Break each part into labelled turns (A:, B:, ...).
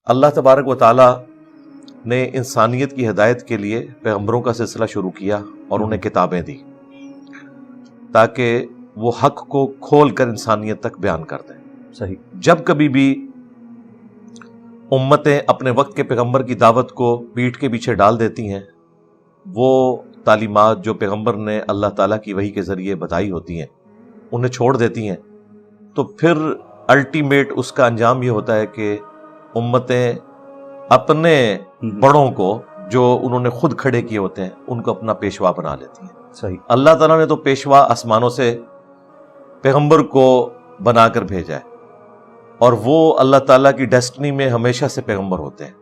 A: اللہ تبارک و تعالی نے انسانیت کی ہدایت کے لیے پیغمبروں کا سلسلہ شروع کیا اور انہیں کتابیں دی تاکہ وہ حق کو کھول کر انسانیت تک بیان کر دیں.
B: صحیح.
A: جب کبھی بھی امتیں اپنے وقت کے پیغمبر کی دعوت کو پیٹھ کے پیچھے ڈال دیتی ہیں، وہ تعلیمات جو پیغمبر نے اللہ تعالیٰ کی وحی کے ذریعے بتائی ہوتی ہیں انہیں چھوڑ دیتی ہیں، تو پھر الٹیمیٹ اس کا انجام یہ ہوتا ہے کہ امتیں اپنے بڑوں کو جو انہوں نے خود کھڑے کیے ہوتے ہیں ان کو اپنا پیشوا بنا لیتی ہیں.
B: صحیح.
A: اللہ تعالیٰ نے تو پیشوا آسمانوں سے پیغمبر کو بنا کر بھیجا ہے، اور وہ اللہ تعالیٰ کی ڈیسٹنی میں ہمیشہ سے پیغمبر ہوتے ہیں.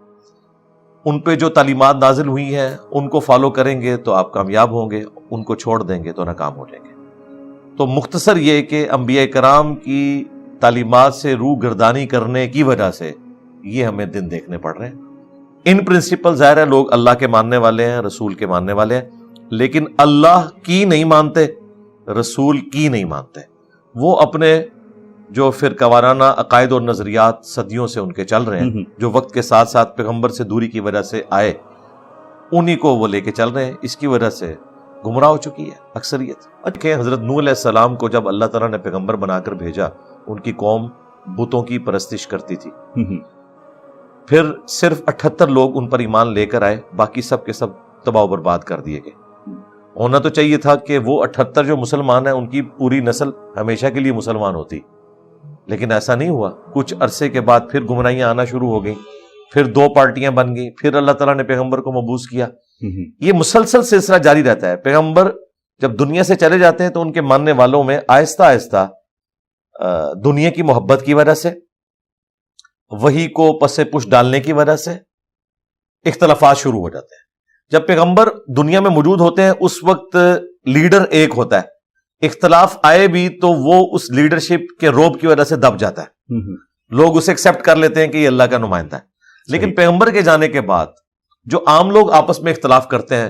A: ان پہ جو تعلیمات نازل ہوئی ہیں ان کو فالو کریں گے تو آپ کامیاب ہوں گے، ان کو چھوڑ دیں گے تو ناکام ہو جائیں گے. تو مختصر یہ کہ انبیاء کرام کی تعلیمات سے روح گردانی کرنے کی وجہ سے یہ ہمیں دن دیکھنے پڑ رہے ہیں. ان پرنسپل ظاہر ہے لوگ اللہ کے ماننے والے ہیں، رسول کے ماننے والے ہیں، لیکن اللہ کی نہیں مانتے، رسول کی نہیں مانتے. وہ اپنے جو فرقہ وارانہ عقائد اور نظریات صدیوں سے ان کے چل رہے ہیں، جو وقت کے ساتھ ساتھ پیغمبر سے دوری کی وجہ سے آئے، انہی کو وہ لے کے چل رہے ہیں. اس کی وجہ سے گمراہ ہو چکی ہے اکثریت. کہ حضرت نوح علیہ السلام کو جب اللہ تعالیٰ نے پیغمبر بنا کر بھیجا، ان کی قوم بتوں کی پرستش کرتی تھی. پھر صرف 78 لوگ ان پر ایمان لے کر آئے، باقی سب کے سب تباہ و برباد کر دیے گئے. ہونا تو چاہیے تھا کہ وہ 78 جو مسلمان ہیں ان کی پوری نسل ہمیشہ کے لیے مسلمان ہوتی، لیکن ایسا نہیں ہوا. کچھ عرصے کے بعد پھر گمراہیاں آنا شروع ہو گئیں، پھر 2 پارٹیاں بن گئیں، پھر اللہ تعالیٰ نے پیغمبر کو مبعوث کیا. یہ مسلسل سلسلہ جاری رہتا ہے. پیغمبر جب دنیا سے چلے جاتے ہیں تو ان کے ماننے والوں میں آہستہ آہستہ دنیا کی محبت کی وجہ سے، وحی کو پس پش ڈالنے کی وجہ سے اختلافات شروع ہو جاتے ہیں. جب پیغمبر دنیا میں موجود ہوتے ہیں اس وقت لیڈر ایک ہوتا ہے، اختلاف آئے بھی تو وہ اس لیڈرشپ کے روب کی وجہ سے دب جاتا ہے، لوگ اسے ایکسیپٹ کر لیتے ہیں کہ یہ اللہ کا نمائندہ ہے. لیکن پیغمبر کے جانے کے بعد جو عام لوگ آپس میں اختلاف کرتے ہیں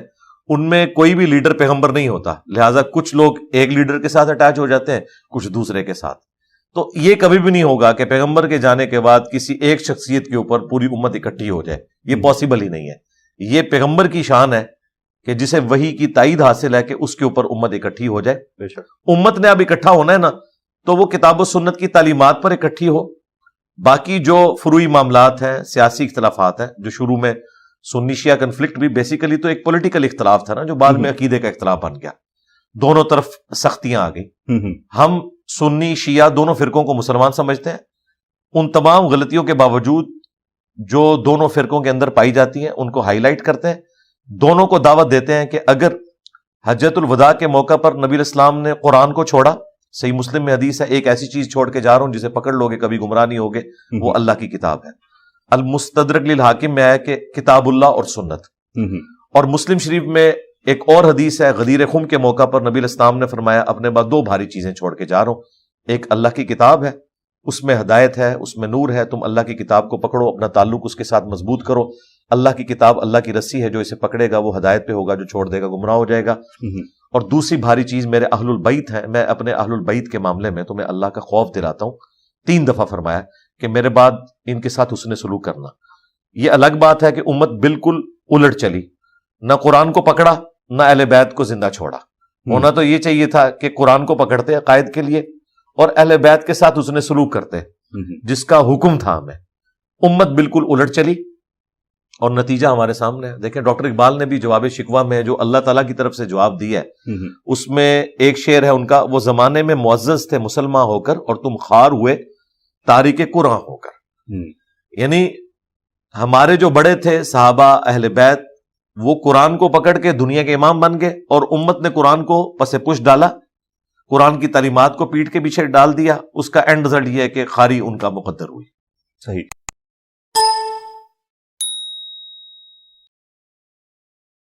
A: ان میں کوئی بھی لیڈر پیغمبر نہیں ہوتا، لہٰذا کچھ لوگ ایک لیڈر کے ساتھ اٹیچ ہو جاتے ہیں، کچھ دوسرے کے ساتھ. تو یہ کبھی بھی نہیں ہوگا کہ پیغمبر کے جانے کے بعد کسی ایک شخصیت کے اوپر پوری امت اکٹھی ہو جائے. یہ پاسبل ہی نہیں ہے. یہ پیغمبر کی شان ہے کہ جسے وحی کی تائید حاصل ہے کہ اس کے اوپر امت اکٹھی ہو جائے. امت نے اب اکٹھا ہونا ہے نا، تو وہ کتاب و سنت کی تعلیمات پر اکٹھی ہو. باقی جو فروعی معاملات ہیں، سیاسی اختلافات ہیں، جو شروع میں سنی شیعہ کنفلکٹ بھی بیسیکلی تو ایک پولیٹیکل اختلاف تھا نا، جو بعد میں عقیدے کا اختلاف بن گیا، دونوں طرف سختیاں آ گئی. ہم سنی شیعہ دونوں فرقوں کو مسلمان سمجھتے ہیں. ان تمام غلطیوں کے باوجود جو دونوں فرقوں کے اندر پائی جاتی ہیں ان کو ہائی لائٹ کرتے ہیں. دونوں کو دعوت دیتے ہیں کہ اگر حجۃ الوداع کے موقع پر نبی علیہ السلام نے قرآن کو چھوڑا، صحیح مسلم میں حدیث ہے، ایک ایسی چیز چھوڑ کے جا رہا ہوں جسے پکڑ لوگے کبھی گمراہ نہیں ہوگے، وہ اللہ کی کتاب ہے. المستدرک للحاکم میں آیا کہ کتاب اللہ اور سنت. اور مسلم شریف میں ایک اور حدیث ہے، غدیر خم کے موقع پر نبی علیہ السلام نے فرمایا اپنے بعد 2 بھاری چیزیں چھوڑ کے جا رہا ہوں. ایک اللہ کی کتاب ہے، اس میں ہدایت ہے، اس میں نور ہے، تم اللہ کی کتاب کو پکڑو، اپنا تعلق اس کے ساتھ مضبوط کرو. اللہ کی کتاب اللہ کی رسی ہے، جو اسے پکڑے گا وہ ہدایت پہ ہوگا، جو چھوڑ دے گا گمراہ ہو جائے گا. اور دوسری بھاری چیز میرے اہل البیت ہیں، میں اپنے اہل البیت کے معاملے میں تمہیں اللہ کا خوف دلاتا ہوں. 3 دفعہ فرمایا کہ میرے بعد ان کے ساتھ حسن سلوک کرنا. یہ الگ بات ہے کہ امت بالکل الٹ چلی، نہ قرآن کو پکڑا نہ اہل بیت کو زندہ چھوڑا. ہونا تو یہ چاہیے تھا کہ قرآن کو پکڑتے عقائد کے لیے اور اہل بیت کے ساتھ حسن سلوک کرتے جس کا حکم تھا ہمیں. امت بالکل الٹ چلی اور نتیجہ ہمارے سامنے ہے. دیکھیں ڈاکٹر اقبال نے بھی جواب شکوہ میں جو اللہ تعالیٰ کی طرف سے جواب دیا ہے، اس میں ایک شعر ہے ان کا، وہ زمانے میں معزز تھے مسلمان ہو کر اور تم خار ہوئے تاریک قرآن ہو کر. یعنی ہمارے جو بڑے تھے صحابہ اہل بیت، وہ قرآن کو پکڑ کے دنیا کے امام بن گئے، اور امت نے قرآن کو پس پش ڈالا، قرآن کی تعلیمات کو پیٹھ کے پیچھے ڈال دیا. اس کا اینڈ رزلٹ یہ ہے کہ خاری ان کا مقدر ہوئی.
B: صحیح.